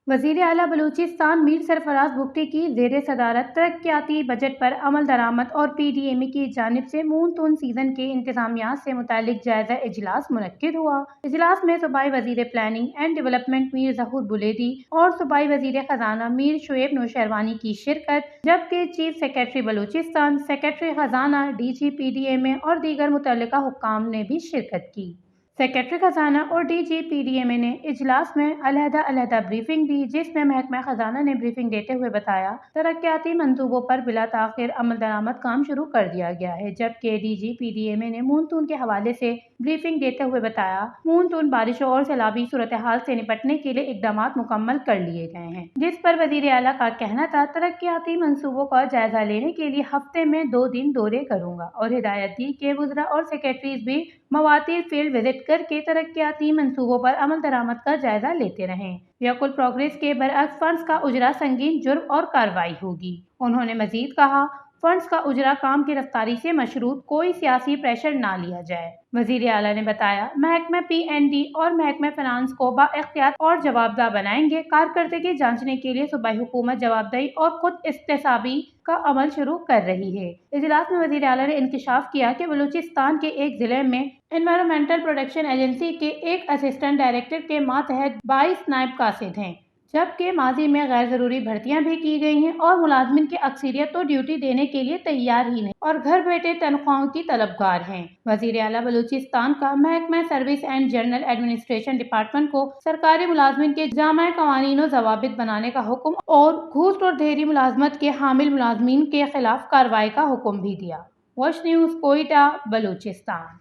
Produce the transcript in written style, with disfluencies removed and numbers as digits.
وزیر اعلیٰ بلوچستان میر سرفراز بگٹی کی زیر صدارت ترقیاتی بجٹ پر عمل درآمد اور پی ڈی ایم اے کی جانب سے مونسون سیزن کے انتظامیات سے متعلق جائزہ اجلاس منعقد ہوا۔ اجلاس میں صوبائی وزیر پلاننگ اینڈ ڈیولپمنٹ میر ظہور بلیدی اور صوبائی وزیر خزانہ میر شعیب نوشیروانی کی شرکت، جبکہ چیف سیکریٹری بلوچستان، سیکریٹری خزانہ، D G P D M A اور دیگر متعلقہ حکام نے بھی شرکت کی۔ سیکریٹری خزانہ اور D G P D M A نے اجلاس میں علیحدہ بریفنگ دی، جس میں محکمہ خزانہ نے بریفنگ دیتے ہوئے بتایا ترقیاتی منصوبوں پر بلا تاخیر عمل درآمد کام شروع کر دیا گیا ہے، جبکہ D G P D M A نے مونسون کے حوالے سے بریفنگ دیتے ہوئے بتایا مونسون بارشوں اور سیلابی صورتحال سے نپٹنے کے لیے اقدامات مکمل کر لیے گئے ہیں، جس پر وزیر اعلیٰ کا کہنا تھا ترقیاتی منصوبوں کا جائزہ لینے کے لیے ہفتے میں 2 دن دورے کروں گا اور ہدایت دی کہ وزراء اور سیکریٹریز بھی مواتر فیلڈ وزٹ کر کے ترقیاتی منصوبوں پر عمل درآمد کا جائزہ لیتے رہیں۔ ویکل پروگریس کے برعکس فنڈز کا اجرا سنگین جرم اور کارروائی ہوگی۔ انہوں نے مزید کہا فنڈز کا اجرا کام کی رفتاری سے مشروط، کوئی سیاسی پریشر نہ لیا جائے۔ وزیر اعلیٰ نے بتایا محکمہ پی این ڈی اور محکمہ فنانس کو بااختیار اور جوابدہ بنائیں گے۔ کارکردگی جانچنے کے لیے صوبائی حکومت جوابدہی اور خود احتسابی کا عمل شروع کر رہی ہے۔ اجلاس میں وزیر اعلیٰ نے انکشاف کیا کہ بلوچستان کے ایک ضلع میں انوائرنمنٹل پروٹیکشن ایجنسی کے ایک اسسٹنٹ ڈائریکٹر کے ماتحت 22 نائب قاصد ہیں، جبکہ ماضی میں غیر ضروری بھرتیاں بھی کی گئی ہیں اور ملازمین کی اکثریت تو ڈیوٹی دینے کے لیے تیار ہی نہیں اور گھر بیٹھے تنخواہوں کی طلبگار ہیں۔ وزیر اعلیٰ بلوچستان کا محکمہ service and general administration department کو سرکاری ملازمین کے جامع قوانین و ضوابط بنانے کا حکم اور گھوس اور دھیری ملازمت کے حامل ملازمین کے خلاف کارروائی کا حکم بھی دیا۔ Watch news, Quetta, Balochistan.